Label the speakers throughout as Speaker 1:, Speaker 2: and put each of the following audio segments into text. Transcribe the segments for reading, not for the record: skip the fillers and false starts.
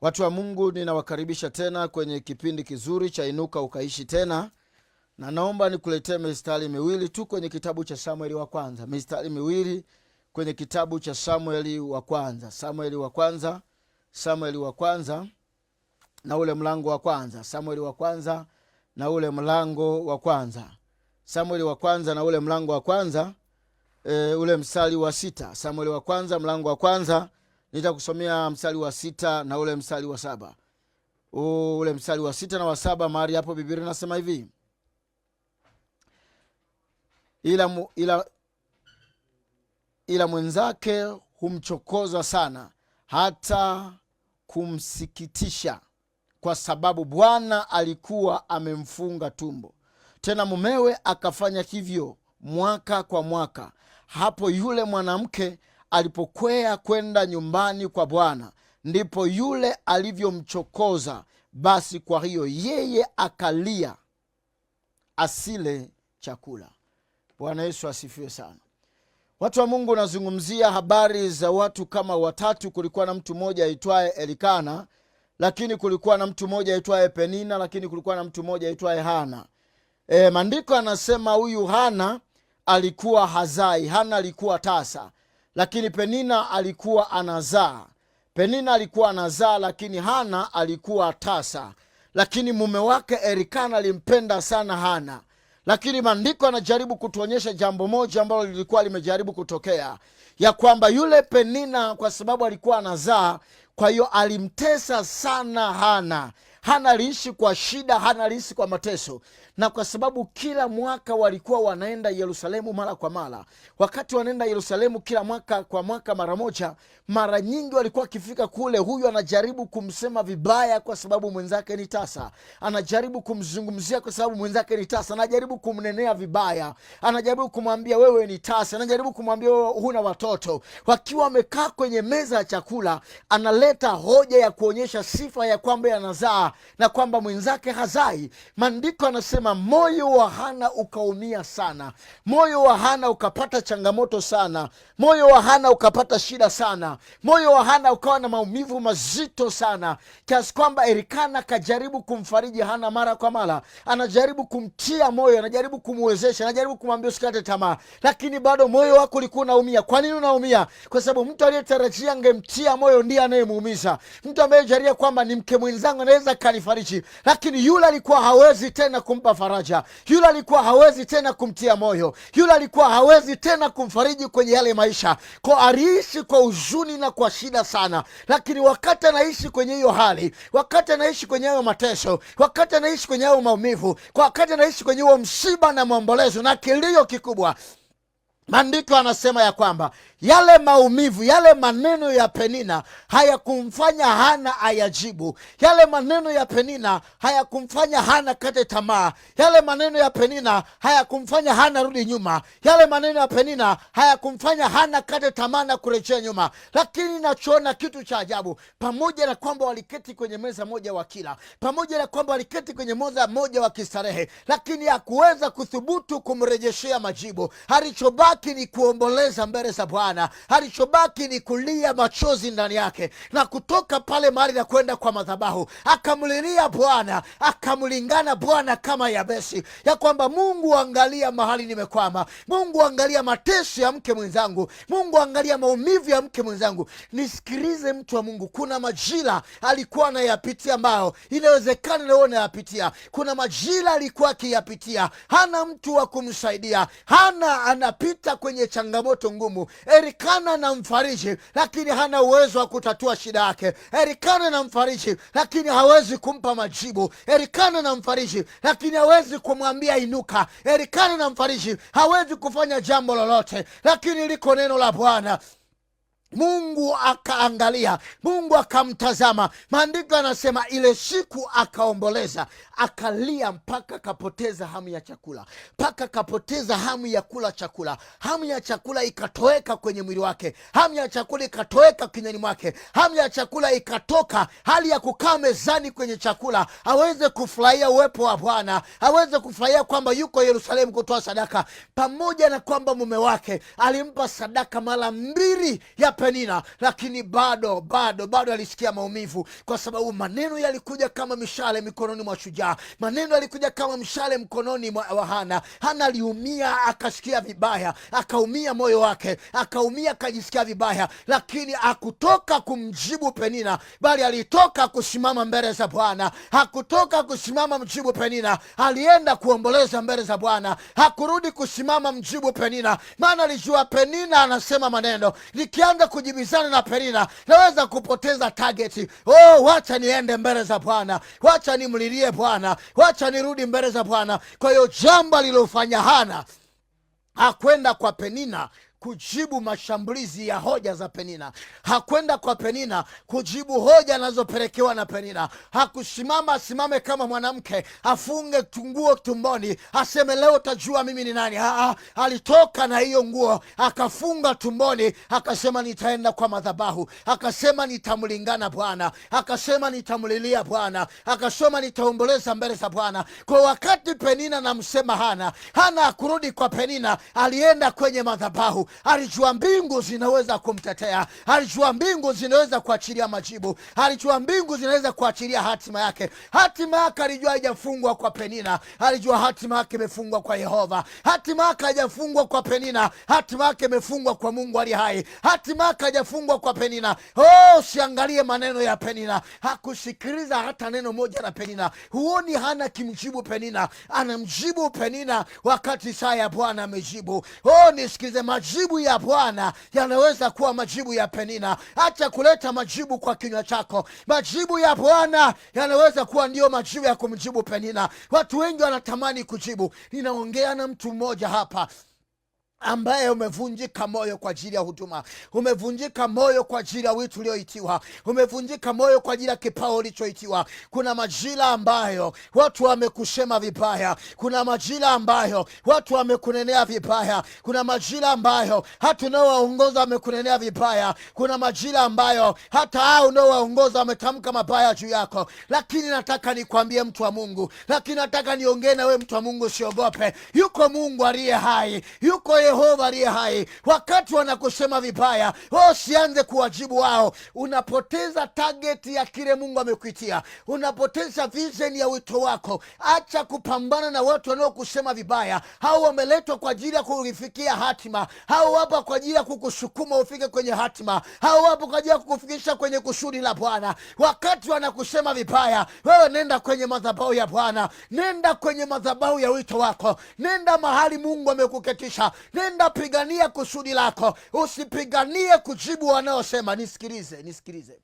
Speaker 1: Watu wa Mungu, ninawakaribisha tena kwenye kipindi kizuri cha Inuka Ukaishi Tena, na naomba nikuletee mistari miwili tu kwenye kitabu cha Samueli wa kwanza. Mistari miwili kwenye kitabu cha Samueli wa kwanza. Samueli wa kwanza na ule mlango wa kwanza. Samueli wa kwanza na ule mlango wa kwanza. Samueli wa kwanza na ule mlango wa kwanza, ule mstari wa 6. Samueli wa kwanza mlango wa kwanza, nitakusomea mstari wa 6 na ule mstari wa 7. Ule mstari wa 6 na wa 7, mahali hapo Biblia inasema hivi: ila mwenzake humchokoza sana, hata kumsikitisha, kwa sababu Bwana alikuwa amemfunga tumbo. Tena mumewe akafanya hivyo mwaka kwa mwaka. Hapo yule mwanamke alipokwea kwenda nyumbani kwa Bwana, ndipo yule alivyomchokoza. Basi kwa hiyo yeye akalia asile chakula. Bwana Yesu asifiwe sana. Watu wa Mungu, nazungumzia habari za watu kama watatu. Kulikuwa na mtu mmoja aitwaye Elikana, lakini kulikuwa na mtu mmoja aitwaye Penina, lakini kulikuwa na mtu mmoja aitwaye Hana. Maandiko anasema huyu Hana alikuwa hazai. Hana alikuwa tasa, lakini Penina alikuwa anazaa. Penina alikuwa anazaa, lakini Hana alikuwa tasa. Lakini mume wake Elikana alimpenda sana Hana. Lakini maandiko anajaribu kutuonyesha jambo moja ambalo lilikuwa limejaribu kutokea, ya kwamba yule Penina, kwa sababu alikuwa anazaa, kwa hiyo alimtesa sana Hana. Hana aliishi kwa shida, Hana aliishi kwa mateso. Na kwa sababu kila mwaka walikuwa wanaenda Yerusalemu mara kwa mara, wakati wanaenda Yerusalemu kila mwaka kwa mwaka mara moja, mara nyingi walikuwa wakifika kule, huyu anajaribu kumsema vibaya kwa sababu mwenzake ni tasa, anajaribu kumzungumzia kwa sababu mwenzake ni tasa, anajaribu kumnenea vibaya, anajaribu kumwambia wewe ni tasa, anajaribu kumwambia wewe huna watoto. Wakiwa wamekaa kwenye meza ya chakula, analeta hoja ya kuonyesha sifa ya kwamba anazaa na kwamba mwenzake hazai. Maandiko anasema moyo wa Hana ukaumia sana, moyo wa Hana ukapata changamoto sana, moyo wa Hana ukapata shida sana, moyo wa Hana ukawa na maumivu mazito sana, kiasi kwamba Elikana kajaribu kumfariji Hana mara kwa mara, anajaribu kumtia moyo, anajaribu kumwezesha, anajaribu kumwambia usikate tamaa, lakini bado moyo wako ulikuwa unaumia. Kwa nini unaumia? Kwa sababu mtu aliyetarajia angemtia moyo ndiye anayemuumiza. Mtu ambaye jaria kwamba ni mke mwenzangu anaweza kanifariji, lakini yule alikuwa hawezi tena kumpa faraja, yule alikuwa hawezi tena kumtia moyo, yule alikuwa hawezi tena kumfariji kwenye yale maisha. Kwa aliishi kwa huzuni na kwa shida sana. Lakini wakati anaishi kwenye hiyo hali, wakati anaishi kwenye hayo mateso, wakati anaishi kwenye hayo maumivu, kwa wakati anaishi kwenye huo msiba na maombolezo na kilio kikubwa, maandiko anasema ya kwamba yale maumivu, yale maneno ya Penina hayakumfanya Hana ayajibu. Yale maneno ya Penina hayakumfanya Hana kate tamaa. Yale maneno ya Penina hayakumfanya Hana rudi nyuma. Yale maneno ya Penina hayakumfanya Hana kate tamaa na kurejea nyuma. Lakini nachoona kitu cha ajabu, pamoja na kwamba waliketi kwenye meza moja wakila, pamoja na kwamba waliketi kwenye meza moja wakistarehe, lakini hakuweza kuthubutu kumrejeshea majibu. Alichobaki ni kuomboleza mbele za Bwana. Alichobaki ni kulia machozi ndani yake, na kutoka pale mahali na kwenda kwa madhabahu akamlilia Bwana, akamlingana Bwana kama Yabesi, ya kwamba Mungu angalia mahali nimekwama, Mungu angalia mateso ya mke mwenzangu, Mungu angalia maumivu ya mke mwenzangu. Nisikilize mtu wa Mungu, kuna majira alikuwa anayapitia ambayo inawezekana leo anayapitia. Kuna majira alikuwa akiyapitia, hana mtu wa kumsaidia, hana anapita kwenye changamoto ngumu. Elikana na mfariji, lakini hana uwezo wa kutatua shida yake. Elikana na mfariji, lakini hawezi kumpa majibu. Elikana na mfariji, lakini hawezi kumwambia inuka. Elikana na mfariji, hawezi kufanya jambo lolote. Lakini liko neno la Bwana. Mungu akaangalia, Mungu akamtazama. Maandiko anasema ile siku akaomboleza, akalia mpaka kapoteza hamu ya chakula, mpaka kapoteza hamu ya kula chakula. Hamu ya chakula ikatoweka kwenye mwili wake, hamu ya chakula ikatoweka kinywani mwake, hamu ya chakula ikatoka. Hali ya kukaa mezani kwenye chakula, aweze kufurahia uwepo wa Bwana, aweze kufurahia kwamba yuko Yerusalemu kutoa sadaka, pamoja na kwamba mume wake alimpa sadaka mara 2 ya Penina, lakini bado alisikia maumivu, kwa sababu maneno yalikuja kama mishale mikononi mwa shujaa. Maneno yalikuja kama mshale mkononi mwa Hana. Hana aliumia, akasikia vibaya, akaumia moyo wake, akaumia, akajisikia vibaya, lakini hakutoka kumjibu Penina, bali alitoka kusimama mbele za Bwana. Hakutoka kusimama mjibu Penina, alienda kuomboleza mbele za Bwana. Hakurudi kusimama mjibu Penina, maana alijua Penina anasema maneno, nikianza kujibizana na Penina naweza kupoteza targeti. Wacha niende mbele za Bwana, wacha nimlilie Bwana, wacha nirudi mbele za Bwana. Kwa hiyo jambo alilofanya Hana, hakwenda kwa Penina kujibu mashambulizi ya hoja za Penina. Hakwenda kwa Penina kujibu hoja anazopelekewa na Penina. Hakusimama asimame kama mwanamke, afunge nguo tumboni, aseme leo utajua mimi ni nani. Alitoka na hiyo nguo, akafunga tumboni, akasema nitaenda kwa madhabahu, akasema nitamlingana Bwana, akasema nitamlilia Bwana, akasema nitaomboleza mbele za Bwana. Kwa wakati Penina namsema Hana hakurudi kwa Penina, alienda kwenye madhabahu. Alijua mbingu zinaweza kumtetea, alijua mbingu zinaweza kuachilia majibu, alijua mbingu zinaweza kuachilia hatima yake. Hatima yake alijua haijafungwa kwa Penina, alijua hatima yake imefungwa kwa Yehova. Hatima yake haijafungwa kwa Penina, hatima yake imefungwa kwa Mungu aliye hai. Hatima yake haijafungwa kwa Penina. Usiangalie maneno ya Penina, hakusikiliza hata neno moja la Penina. Huoni Hana kimjibu Penina? Anamjibu Penina wakati saa ya Bwana amejibu. Nisikilize, majibu ya Bwana yanaweza kuwa majibu ya Penina. Acha kuleta majibu kwa kinywa chako. Majibu ya Bwana yanaweza kuwa ndio majibu ya kumjibu Penina. Watu wengi wanatamani kujibu. Ninaongea na mtu mmoja hapa ambaye umevunjika moyo kwa ajili ya huduma, umevunjika moyo kwa ajili ya wito ulioitiwa, umevunjika moyo kwa ajili ya kipawa ulichoitiwa. Kuna majira ambayo watu wamekusema vibaya, kuna majira ambayo watu wamekunenea vibaya, kuna majira ambayo hata unaowaongoza wamekunenea vibaya, kuna majira ambayo hata hao unaowaongoza wametamka mabaya juu yako. Lakini nataka nikwambie mtu wa Mungu, lakini nataka niongee na wewe mtu wa Mungu, usiogope. Yuko Mungu aliye hai, yuko Yehova aliye hai. Wakati wanakusema vibaya, usianze kuwajibu wao. Unapoteza target ya kile Mungu amekuitia, unapoteza vision ya wito wako. Acha kupambana na watu wanaokusema vibaya. Hao wameletwa kwa ajili ya kufikia hatima, hao wapo kwa ajili ya kukusukuma ufike kwenye hatima, hao wapo kwa ajili ya kukufikisha kwenye kusudi la Bwana. Wakati wanakusema vibaya, wewe nenda kwenye madhabahu ya Bwana, nenda kwenye madhabahu ya wito wako, nenda mahali Mungu amekuketisha, nenda pigania kusudi lako. Usipiganie kujibu wanaosema. Nisikilize.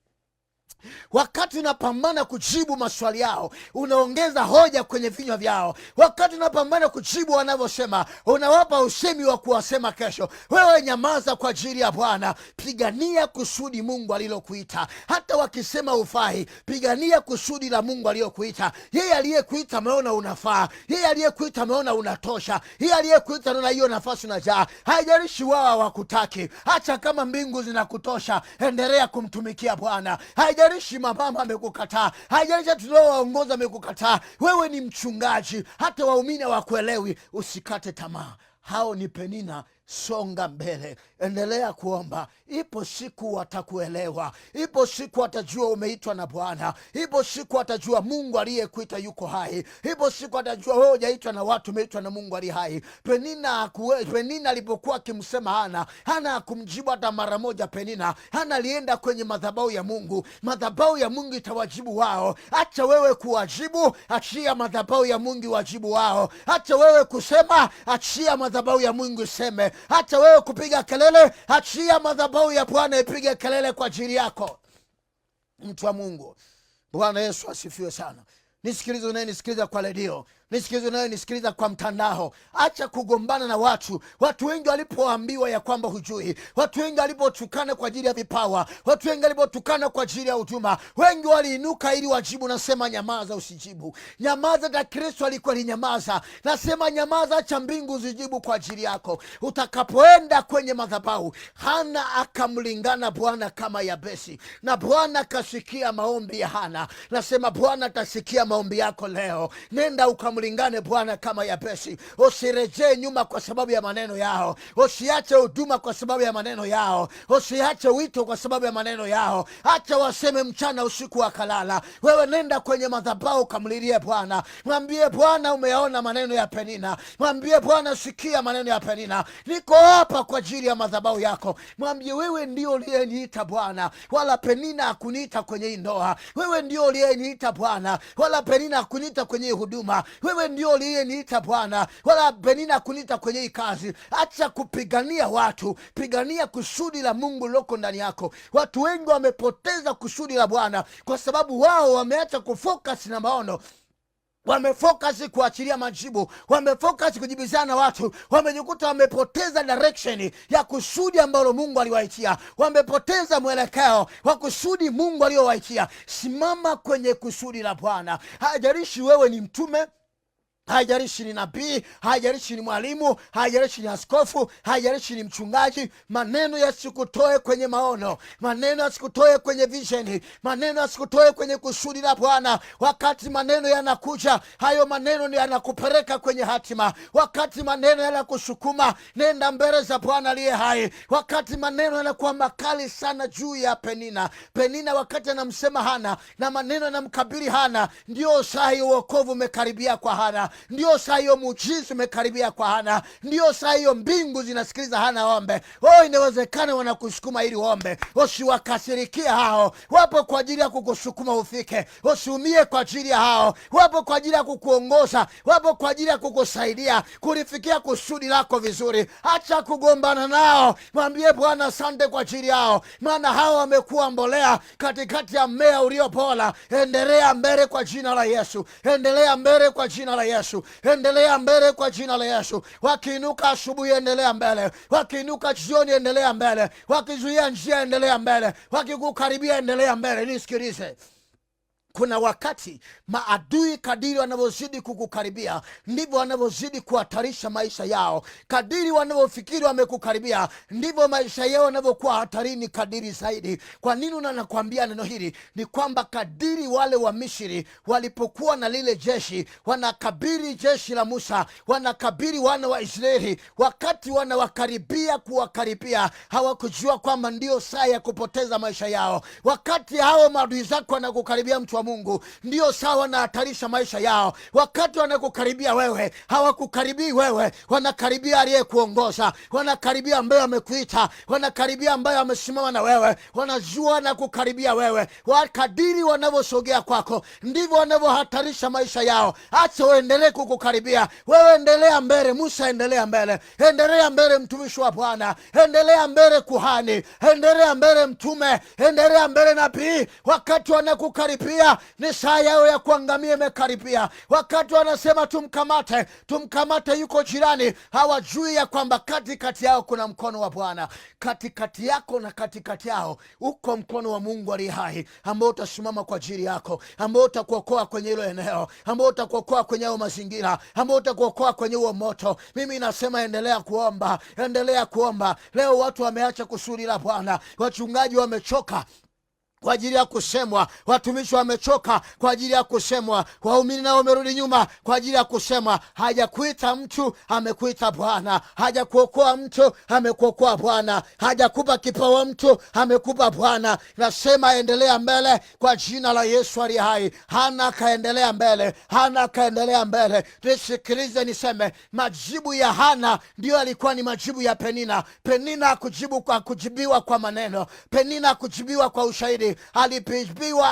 Speaker 1: Wakati unapambana kujibu maswali yao, unaongeza hoja kwenye vinywa vyao. Wakati unapambana kujibu wanavyosema, unawapa usemi wa kuwasema kesho. Wewe nyamaza kwa ajili ya Bwana. Pigania kusudi Mungu alilokuita. Hata wakisema ufai, pigania kusudi la Mungu alilokuita. Yeye aliyekuita ameona unafaa, yeye aliyekuita ameona unatosha, yeye aliyekuita anaona hiyo nafasi unajaa. Haijalishi wao hawakutaki, acha kama mbingu zinakutosha, endelea kumtumikia Bwana. Haijalishi mama amekukataa, haijalishi tunaowaongoza amekukataa. Wewe ni mchungaji, hata waumini hawakuelewi. Usikate tamaa. Hao ni Penina. Songa mbele, endelea kuomba. Ipo siku watakuelewa, ipo siku watajua umeitwa na Bwana, ipo siku watajua Mungu aliyekuita yuko hai, ipo siku watajua wewe hujaitwa na watu, umeitwa na Mungu aliye hai. Penina alipokuwa akimsema Hana hakumjibu hata mara moja. Hana alienda kwenye madhabahu ya Mungu. Madhabahu ya Mungu itawajibu wao. Acha wewe kuwajibu, achia madhabahu ya Mungu wajibu wao. Acha wewe kusema, achia madhabahu ya Mungu iseme. Acha wewe kupiga kelele, achia madhabahu ya Bwana ipige kelele kwa ajili yako. Mtu wa Mungu, Bwana Yesu asifiwe sana. Nisikilize unayenisikiliza kwa redio, nisikilize unayenisikiliza kwa mtandao. Acha kugombana na watu. Watu wengi walipoambiwa ya kwamba hujui, watu wengi walipotukana kwa ajili ya vipawa, watu wengi walipotukana kwa ajili ya huduma, wengi waliinuka ili wajibu. Nasema nyamaza, usijibu. Nyamaza. Na Kristo alikuwa ni nyamaza. Nasema nyamaza, acha mbingu zijibu kwa ajili yako. Utakapoenda kwenye madhabahu, Hana akamlingana Bwana kama Yabesi, na Bwana akasikia maombi ya Hana. Nasema Bwana atasikia maombi yako leo. Nenda mlingane Bwana kama Yabesi. Usirejee nyuma kwa sababu ya maneno yao. Usiache huduma kwa sababu ya maneno yao. Usiache wito kwa sababu ya maneno yao. Acha waseme mchana usiku wakalala. Wewe nenda kwenye madhabahu kamlilie Bwana. Mwambie Bwana, umeyaona maneno ya Penina. Mwambie Bwana, sikia maneno ya Penina. Niko hapa kwa ajili ya madhabahu yako. Mwambie, wewe ndio uliyeniita Bwana, wala Penina hakuniita kwenye hii ndoa. Wewe ndio uliyeniita Bwana, wala Penina hakuniita kwenye huduma. Wewe ndio uliyeniita Bwana, wala Penina hakuniita kwenye hii kazi. Acha kupigania watu, pigania kusudi la Mungu liloko ndani yako. Watu wengi wamepoteza kusudi la Bwana kwa sababu wao wameacha kufocus na maono, wamefocus kuachilia majibu, wamefocus kujibizana watu, wamejikuta wamepoteza direction ya kusudi ambalo Mungu aliwaitia, wamepoteza mwelekeo wa kusudi Mungu aliyowaitia. Simama kwenye kusudi la Bwana. Haijalishi wewe ni mtume, haijalishi ni nabii, haijalishi ni mwalimu, haijalishi ni askofu, haijalishi ni mchungaji. Maneno yasikutoe kwenye maono, maneno yasikutoe kwenye vision, maneno yasikutoe kwenye kusudi la Bwana. Wakati maneno yanakuja, hayo maneno ni yanakupeleka kwenye hatima. Wakati maneno yanakusukuma, nenda mbele za Bwana aliye hai. Wakati maneno yanakuwa makali sana juu ya Penina wakati anamsema Hana na maneno yanamkabili Hana, ndio saa hiyo wokovu umekaribia kwa Hana. Ndio saa hiyo muujiza umekaribia kwa Hana. Ndio saa hiyo mbingu zinasikiliza Hana ombe. Inawezekana wanakusukuma ili ombe. Usiwakasirikia hao, wapo kwa ajili ya kukusukuma ufike. Usiumie kwa ajili ya hao, wapo kwa ajili ya kukuongoza, wapo kwa ajili ya kukusaidia kulifikia kusudi lako vizuri. Acha kugombana nao, mwambie Bwana asante kwa ajili yao, maana hao wamekuwa mbolea katikati ya mmea uliopola. Endelea mbele kwa jina la Yesu, endelea mbele kwa jina la Yesu, endelea mbele kwa jina la Yesu. Wakiinuka asubuhi, endelea mbele. Wakiinuka jioni, endelea mbele. Wakizuia njia, endelea mbele. Wakikukaribia, endelea mbele. Nisikilize, kuna wakati maadui kadiri wanavyozidi kukukaribia ndivyo wanavyozidi kuhatarisha maisha yao. Kadiri wanavyofikiri wamekukaribia ndivyo maisha yao yanavyokuwa hatarini kadiri zaidi. Kwa nini nakwambia neno hili? Ni kwamba kadiri wale wa Misri walipokuwa na lile jeshi, wanakabiri jeshi la Musa, wanakabiri wana wa Israeli, wakati kuwakaribia hawakujua kwamba ndio saa ya kupoteza maisha yao. Wakati hao maadui zako wanakukaribia, mtu wa Mungu, ndio sawa wanahatarisha maisha yao. Wakati wanakukaribia wewe, hawakukaribii wewe, wanakaribia aliyekuongoza, wanakaribia ambaye amekuita, wanakaribia ambaye amesimama na wewe, wanajua na kukaribia wewe. Kadiri wanavyosogea kwako ndivyo wanavyohatarisha maisha yao. Acha waendelee kukukaribia wewe, endelea mbele. Musa, endelea mbele, endelea mbele mtumishi wa Bwana, endelea mbele kuhani, endelea mbele mtume, endelea mbele nabii. Wakati wanakukaribia ni saa yao ya kuangamia imekaribia. Wakati wanasema tumkamate, yuko jirani, hawajui ya kwamba katikati yao kuna mkono wa Bwana. Katikati yako na katikati yao uko mkono wa Mungu aliye hai, ambao utasimama kwa ajili yako, ambao utakuokoa kwenye hilo eneo, ambao utakuokoa kwenye hayo mazingira, ambao utakuokoa kwenye huo moto. Mimi nasema endelea kuomba, endelea kuomba. Leo watu wameacha kusudi la Bwana. Wachungaji wamechoka kwa ajili ya kusemwa, watumishi wamechoka kwa ajili ya kusemwa, waumini nao wamerudi nyuma kwa ajili ya kusemwa. Hajakuita mtu, amekuita Bwana. Hajakuokoa mtu, amekuokoa Bwana. Hajakupa kipawa mtu, amekupa Bwana. Nasema endelea mbele kwa jina la Yesu aliye hai. Hana kaendelea mbele, Hana kaendelea mbele. Nisikilize niseme, majibu ya Hana ndio alikuwa ni majibu ya Penina. Penina kujibiwa kwa maneno, Penina kujibiwa kwa ushahidi,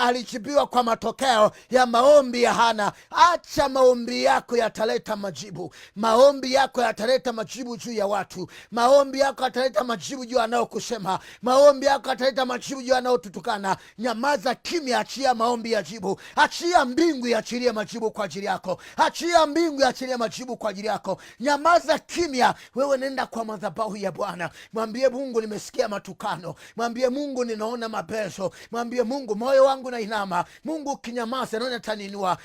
Speaker 1: alijibiwa kwa matokeo ya maombi ya Hana. Acha maombi yako yataleta majibu. Maombi yako yataleta majibu juu ya watu. Maombi yako yataleta majibu juu anaokusema. Maombi yako yataleta majibu juu anaotutukana. Nyamaza kimya, achia maombi ya jibu. Achia mbingu iachilie majibu kwa ajili yako. Achia mbingu iachilie majibu kwa ajili yako. Nyamaza kimya, wewe nenda kwa madhabahu ya Bwana. Mwambie Mungu, nimesikia matukano. Mwambie Mungu, ninaona mabezo. Mwambie Mungu, moyo wangu na inama. Mungu ukinyamaza naona taninua.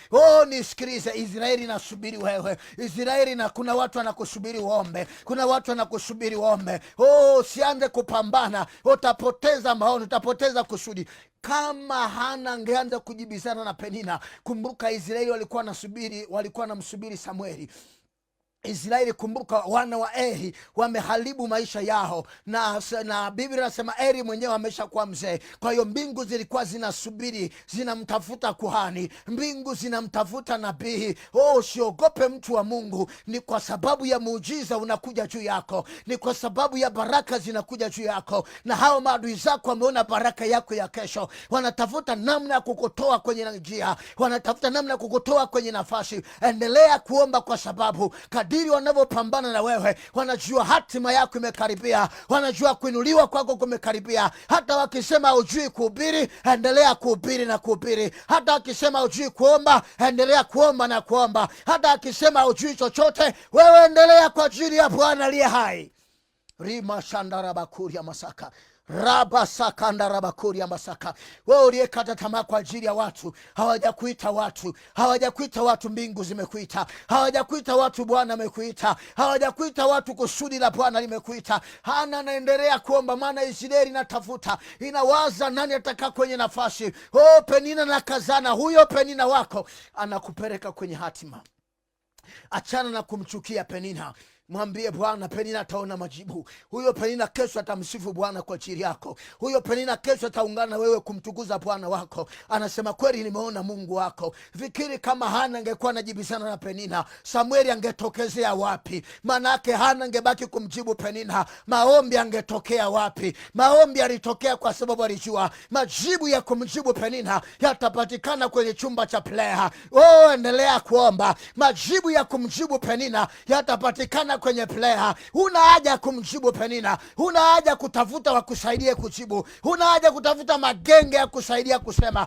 Speaker 1: Nisikilize, Israeli nasubiri wewe. Israeli, na kuna watu wanakusubiri uombe. Kuna watu wanakusubiri uombe. Usianze kupambana, utapoteza maono, utapoteza kusudi. Kama Hana angeanza kujibizana na Penina, kumbuka Israeli walikuwa namsubiri Samueli. Israeli, kumbuka, wana wa Eli wameharibu maisha yao, na Biblia inasema Eli mwenyewe ameshakuwa mzee. Kwa hiyo mbingu zilikuwa zinasubiri, zinamtafuta kuhani, mbingu zinamtafuta nabii. Usiogope mtu wa Mungu, ni kwa sababu ya muujiza unakuja juu yako, ni kwa sababu ya baraka zinakuja juu yako. Na hao maadui zako wameona baraka yako ya kesho, wanatafuta namna ya kukutoa kwenye njia, wanatafuta namna ya kukutoa kwenye nafasi. Endelea kuomba, kwa sababu kadiri wanavyopambana na wewe, wanajua hatima yako imekaribia, wanajua kuinuliwa kwako kumekaribia. Hata wakisema hujui kuhubiri, endelea kuhubiri na kuhubiri. Hata wakisema hujui kuomba, endelea kuomba na kuomba. Hata wakisema hujui chochote, wewe endelea, kwa ajili ya Bwana aliye hai. Rima shandarabakuri ya masaka raba sakanda rabakuri ya masaka. Wewe uliyekata tamaa kwa ajili ya watu, hawajakuita watu, mbingu zimekuita. Hawajakuita watu, Bwana amekuita. Hawajakuita watu, kusudi la Bwana limekuita. Hana anaendelea kuomba, maana Israeli inatafuta, inawaza nani atakaa kwenye nafasi. Penina na kazana, huyo Penina wako anakupeleka kwenye hatima. Achana na kumchukia Penina. Mwambie Bwana, Penina ataona majibu. Huyo Penina kesho atamsifu Bwana kwa ajili yako. Huyo Penina kesho ataungana wewe kumtukuza Bwana wako. Anasema, kweli nimeona Mungu wako. Fikiri kama Hana angekuwa anajibizana na Penina, Samueli angetokezea wapi? Manake Hana angebaki kumjibu Penina, maombi angetokea wapi? Maombi alitokea kwa sababu alijua majibu ya kumjibu Penina yatapatikana kwenye chumba cha player. Endelea kuomba. Majibu ya kumjibu Penina yatapatikana kwenye player. Huna haja kumjibu Penina, huna haja kutafuta wakusaidie kujibu, huna haja kutafuta magenge ya kusaidia kusema,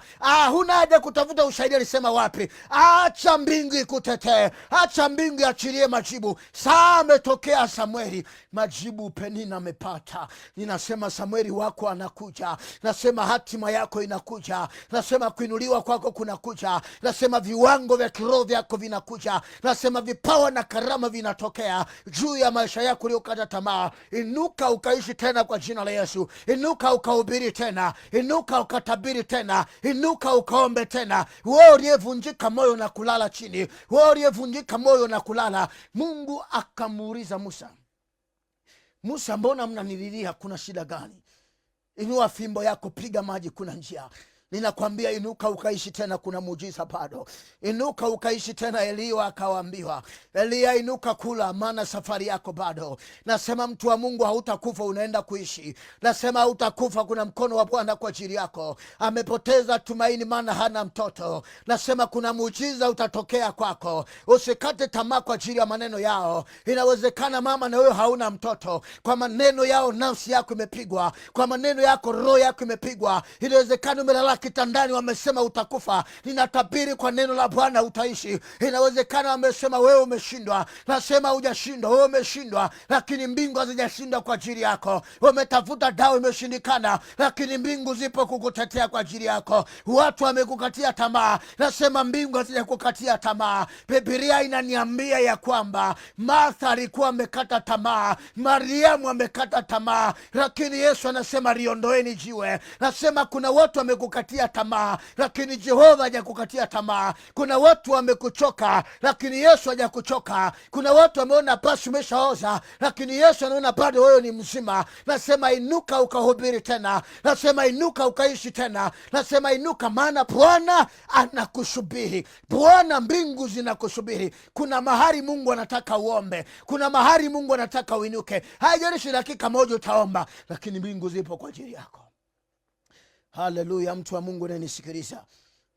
Speaker 1: huna haja kutafuta ushahidi alisema wapi. Acha mbingu ikutetee, acha mbingu achilie majibu. Saa ametokea Samueli, majibu Penina amepata. Ninasema Samueli wako anakuja, nasema hatima yako inakuja, nasema kuinuliwa kwako kunakuja, nasema viwango vya kiroho vyako vinakuja, nasema vipawa na karama vinatokea juu ya maisha yako uliokata tamaa. Inuka ukaishi tena kwa jina la Yesu. Inuka ukahubiri tena, inuka ukatabiri tena, inuka ukaombe tena. Wewe uliyevunjika moyo na kulala chini, wewe uliyevunjika moyo na kulala. Mungu akamuuliza Musa, mbona mnanililia? Kuna shida gani? Inua fimbo yako, piga maji, kuna njia. Ninakwambia inuka ukaishi tena, kuna muujiza bado. Inuka ukaishi tena. Elia akawaambiwa, Elia inuka kula, maana safari yako bado. Nasema mtu wa Mungu, hautakufa, unaenda kuishi. Nasema hautakufa, kuna mkono wa Bwana kwa ajili yako. Amepoteza tumaini maana hana mtoto. Nasema kuna muujiza utatokea kwako. Usikate tamaa kwa ajili ya maneno yao. Inawezekana mama na wewe hauna mtoto, kwa maneno yao nafsi yako imepigwa, kwa maneno yako roho yako imepigwa. Inawezekana umelala kitandani, wamesema utakufa. Ninatabiri kwa neno la Bwana utaishi. Inawezekana wamesema wewe umeshindwa, nasema hujashindwa, wewe umeshindwa, lakini mbingu hazijashindwa kwa ajili yako. Wametafuta dawa imeshindikana, lakini mbingu zipo kukutetea kwa ajili yako. Watu wamekukatia tamaa, nasema mbingu hazijakukatia tamaa. Biblia inaniambia ya kwamba Martha alikuwa amekata tamaa, Mariamu amekata tamaa, lakini Yesu anasema liondoeni jiwe. Nasema kuna watu wamekukatia tamaa, lakini Jehova hajakukatia tamaa. Kuna watu wamekuchoka, lakini Yesu hajakuchoka. Kuna watu wameona basi umeshaoza, lakini Yesu anaona bado wewe ni mzima. Nasema inuka ukahubiri tena, nasema inuka ukaishi tena, nasema inuka, maana Bwana anakusubiri. Bwana, mbingu zinakusubiri. Kuna mahali Mungu anataka uombe, kuna mahali Mungu anataka uinuke. Haijalishi dakika moja utaomba, lakini mbingu zipo kwa ajili yako. Haleluya. Mtu wa Mungu unanisikiliza,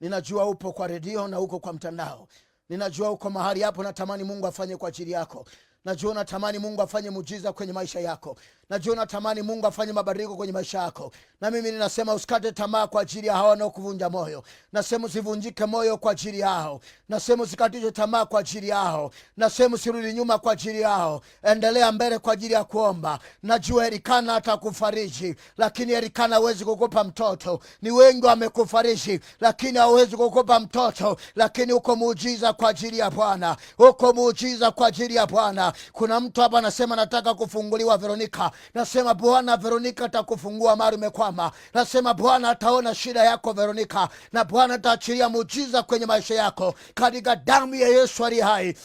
Speaker 1: ninajua upo kwa redio na uko kwa mtandao. Ninajua uko mahali hapo, natamani Mungu afanye kwa ajili yako. Najua natamani Mungu afanye muujiza kwenye maisha yako. Najua natamani Mungu afanye mabadiliko kwenye maisha yako. Na mimi ninasema usikate tamaa kwa ajili ya hao wanaokuvunja moyo. Nasema usivunjike moyo kwa ajili yao. Nasema usikatishwe tamaa kwa ajili yao. Nasema usirudi nyuma kwa ajili yao. Endelea mbele kwa ajili ya kuomba. Najua Elikana atakufariji, lakini Elikana hawezi kukupa mtoto. Ni wengi wamekufariji, lakini hawezi kukupa mtoto. Lakini uko muujiza kwa ajili ya Bwana. Uko muujiza kwa ajili ya Bwana. Kuna mtu hapa anasema nataka kufunguliwa, Veronica. Nasema Bwana, Veronica atakufungua mahali umekwama. Nasema Bwana ataona shida yako Veronica, na Bwana ataachilia muujiza kwenye maisha yako katika damu ya Yesu aliye hai.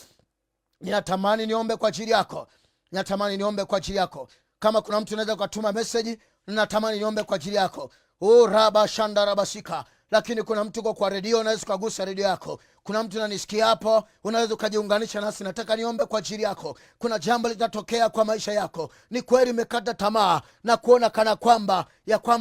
Speaker 1: Ninatamani niombe kwa ajili yako. Ninatamani niombe kwa ajili yako. Kama kuna mtu anaweza kutuma message, ninatamani niombe kwa ajili yako. Raba shanda rabasika. Lakini kuna mtu kwa redio, unaweza kugusa redio yako. Kuna mtu ananisikia hapo, unaweza kujiunganisha nasi. Nataka niombe kwa ajili yako. Kuna jambo litatokea kwa maisha yako. Ni kweli umekata tamaa na kuona kana kwamba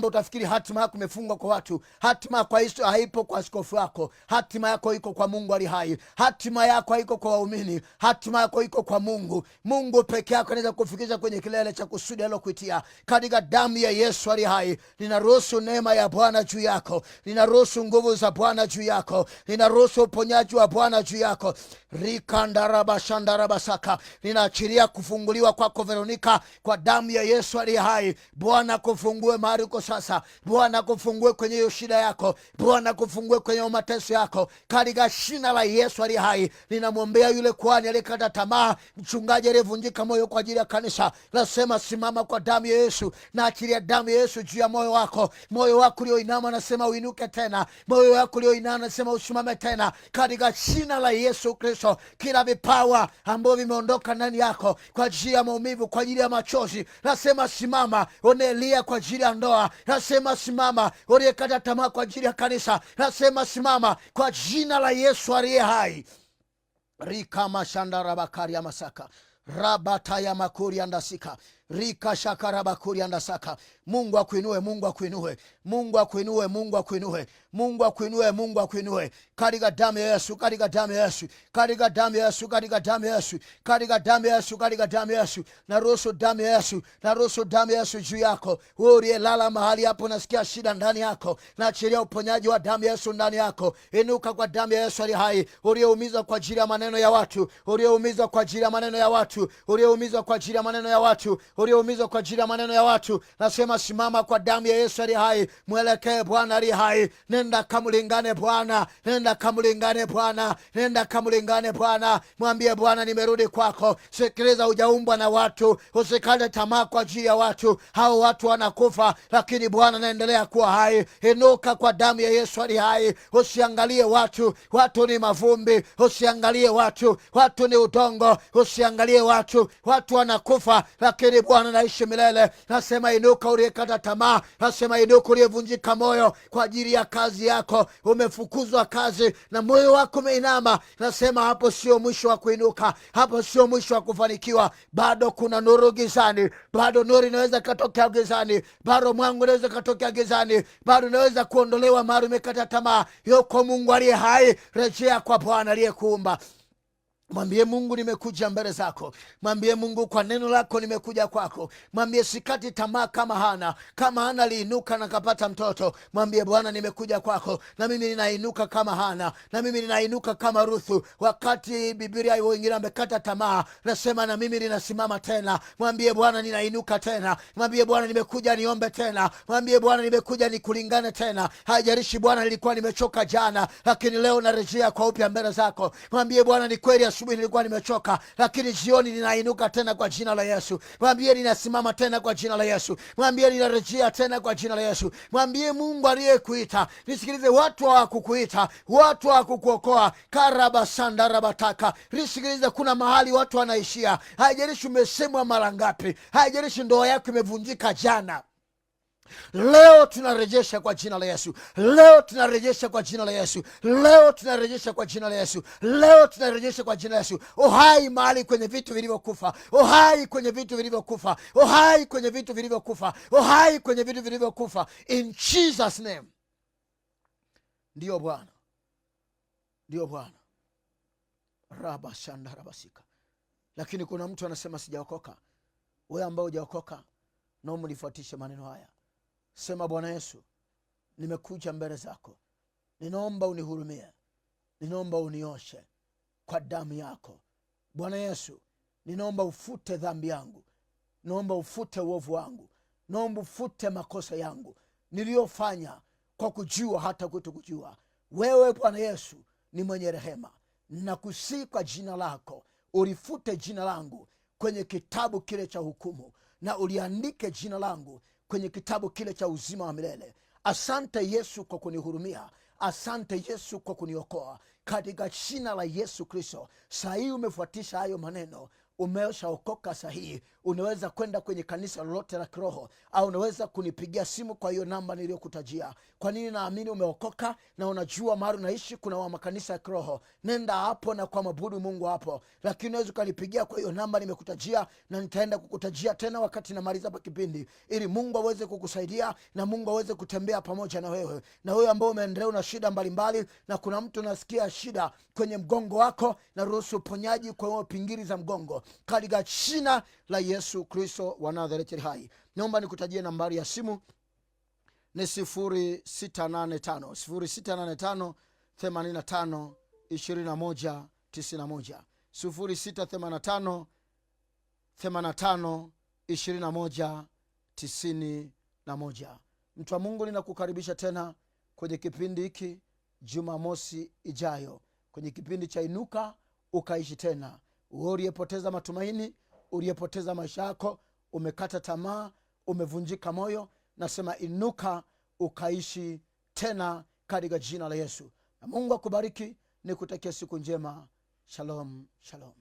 Speaker 1: utafikiri hatima yako imefungwa kwa watu. Hatima kwa Yesu haipo kwa askofu wako. Hatima yako iko kwa Mungu ali hai. Hatima yako haiko kwa waumini. Hatima yako iko kwa Mungu. Mungu peke yake anaweza kufikisha kwenye kilele cha kusudi alilokuitia. Katika damu ya Yesu ali hai, ninaruhusu neema ya Bwana juu yako. Ninaruhusu nguvu za Bwana juu yako. Ninaruhusu uponyaji wa Bwana juu yako. Rikandarabashandarabasaka. Ninaachilia kufunguliwa kwako Veronica kwa damu ya Yesu aliye hai. Bwana kufungue mahali uko sasa. Bwana kufungue kwenye hiyo shida yako. Bwana kufungue kwenye mateso yako katika jina la Yesu aliye hai. Ninamwombea yule kwani aliyekata tamaa, mchungaji aliyevunjika moyo kwa ajili ya kanisa. Nasema simama kwa damu ya Yesu. Naachilia damu ya Yesu juu ya moyo wako. Moyo wako ulioinama nasema uinuke tena. Moyo wako ulioinama nasema usimame tena katika jina la Yesu Kristo. Kila vipawa ambavyo vimeondoka ndani yako kwa ajili ya maumivu, kwa ajili ya machozi, nasema simama. Unaelia kwa ajili ya ndoa, nasema simama. Uliyekata tamaa kwa ajili ya kanisa, nasema simama kwa jina la Yesu aliye hai. Rikama shandarabakari ya masaka rabata ya makuri andasika rika shakarabakuri andasaka. Mungu akuinue, Mungu akuinue, Mungu akuinue, Mungu akuinue, Mungu akuinue, Mungu akuinue katika damu ya Yesu, katika damu ya Yesu, katika damu ya Yesu, katika damu ya Yesu, katika damu ya Yesu, katika damu ya Yesu. Naruhusu damu ya Yesu, naruhusu damu ya Yesu juu yako. Wewe uliyelala mahali hapo nasikia shida ndani yako, naachilia uponyaji wa damu ya Yesu ndani yako. Inuka kwa damu ya Yesu ali hai. Uliyeumizwa kwa ajili ya maneno ya watu, uliyeumizwa kwa ajili ya maneno ya watu, uliyeumizwa kwa ajili ya maneno ya watu, uliyeumizwa kwa ajili ya maneno ya watu, nasema simama kwa damu ya Yesu ali hai. Mwelekee Bwana ali hai. Nenda kamlingane Bwana, nenda kamlingane Bwana, nenda kamlingane Bwana. Mwambie Bwana, nimerudi kwako. Sikiliza, hujaumbwa na watu. Usikate tamaa kwa ajili ya watu. Hao watu wanakufa, lakini Bwana anaendelea kuwa hai. Inuka kwa damu ya Yesu ali hai. Usiangalie watu, watu ni mavumbi. Usiangalie watu, watu ni udongo. Usiangalie watu, watu wanakufa, lakini Bwana anaishi milele. Nasema inuka uliyekata tamaa. Nasema inuka uliyevunjika moyo kwa ajili ya kazi yako. Umefukuzwa kazi na moyo wako umeinama. Nasema hapo sio mwisho wa kuinuka, hapo sio mwisho wa kufanikiwa. Bado kuna nuru gizani, bado nuru inaweza katokea gizani, bado mwangu inaweza katokea gizani, bado inaweza kuondolewa mahali umekata tamaa. Yuko Mungu aliye hai. Rejea kwa Bwana aliyekuumba. Mwambie Mungu, nimekuja mbele zako. Mwambie Mungu, kwa neno lako nimekuja kwako. Mwambie sikati tamaa kama Hana. Kama Hana aliinuka na kapata mtoto, mwambie Bwana, nimekuja kwako na mimi ninainuka kama Hana, na mimi ninainuka kama Ruthu. Wakati Biblia wengine wamekata tamaa, nasema na mimi ninasimama tena. Mwambie Bwana, ninainuka tena. Mwambie Bwana, nimekuja niombe tena. Mwambie Bwana, nimekuja nikulingane tena. Haijalishi Bwana, nilikuwa nimechoka jana, lakini leo narejea kwa upya mbele zako. Mwambie Bwana, ni kweli asubuhi nilikuwa nimechoka, lakini jioni ninainuka tena kwa jina la Yesu. Mwambie ninasimama tena kwa jina la Yesu. Mwambie ninarejea tena kwa jina la Yesu. Mwambie Mungu aliyekuita. Nisikilize, watu hawakukuita, watu hawakukuokoa. Karabasandarabataka. Nisikilize, kuna mahali watu wanaishia. Haijalishi umesemwa mara ngapi, haijalishi ndoa yako imevunjika jana, leo tunarejesha kwa jina la Yesu. Leo tunarejesha kwa jina la Yesu. Leo tunarejesha kwa jina la Yesu. Leo tunarejesha kwa jina la Yesu. Uhai mahali kwenye vitu vilivyokufa. Uhai kwenye vitu vilivyokufa. Uhai kwenye vitu vilivyokufa. Uhai kwenye vitu vilivyokufa. In Jesus name. Ndio Bwana. Ndio Bwana. Raba shanda rabasika. Lakini kuna mtu anasema sijaokoka. Wewe ambao hujaokoka, naomba nifuatishe maneno haya. Sema, Bwana Yesu, nimekuja mbele zako. Ninaomba unihurumie. Ninaomba unioshe kwa damu yako. Bwana Yesu, ninaomba ufute dhambi yangu. Naomba ufute uovu wangu. Naomba ufute makosa yangu niliyofanya kwa kujua hata kutokujua. Wewe Bwana Yesu ni mwenye rehema. Nakusihi kwa jina lako ulifute jina langu kwenye kitabu kile cha hukumu. na uliandike jina langu kwenye kitabu kile cha uzima wa milele. Asante Yesu kwa kunihurumia. Asante Yesu kwa kuniokoa, katika jina la Yesu Kristo. Sahii umefuatisha hayo maneno, umeshaokoka sahihi. Unaweza kwenda kwenye kanisa lolote la kiroho, au unaweza kunipigia simu kwa hiyo namba niliyokutajia. Kwa nini? Naamini umeokoka na unajua mahali unaishi kuna wa makanisa ya kiroho. Nenda hapo na kwa mabudu Mungu hapo, lakini unaweza ukanipigia kwa hiyo namba nimekutajia, na nitaenda kukutajia tena wakati namaliza hapa kipindi, ili Mungu aweze kukusaidia na Mungu aweze kutembea pamoja na wewe. Na wewe ambao umeendelea una shida mbalimbali, na kuna mtu unasikia shida kwenye mgongo wako, na ruhusu uponyaji kwa hiyo pingiri za mgongo katika jina la Yesu Kristo wa Nazareti hai. Naomba nikutajie nambari ya simu ni 0685 85 21 91, 0685 85 21 91. Mtu wa Mungu, ninakukaribisha tena kwenye kipindi hiki Jumamosi ijayo, kwenye kipindi cha Inuka Ukaishi Tena. Wewe uliyepoteza matumaini, uliyepoteza maisha yako, umekata tamaa, umevunjika moyo, nasema inuka ukaishi tena katika jina la Yesu. Na Mungu akubariki, nikutakia siku njema. Shalom, shalom.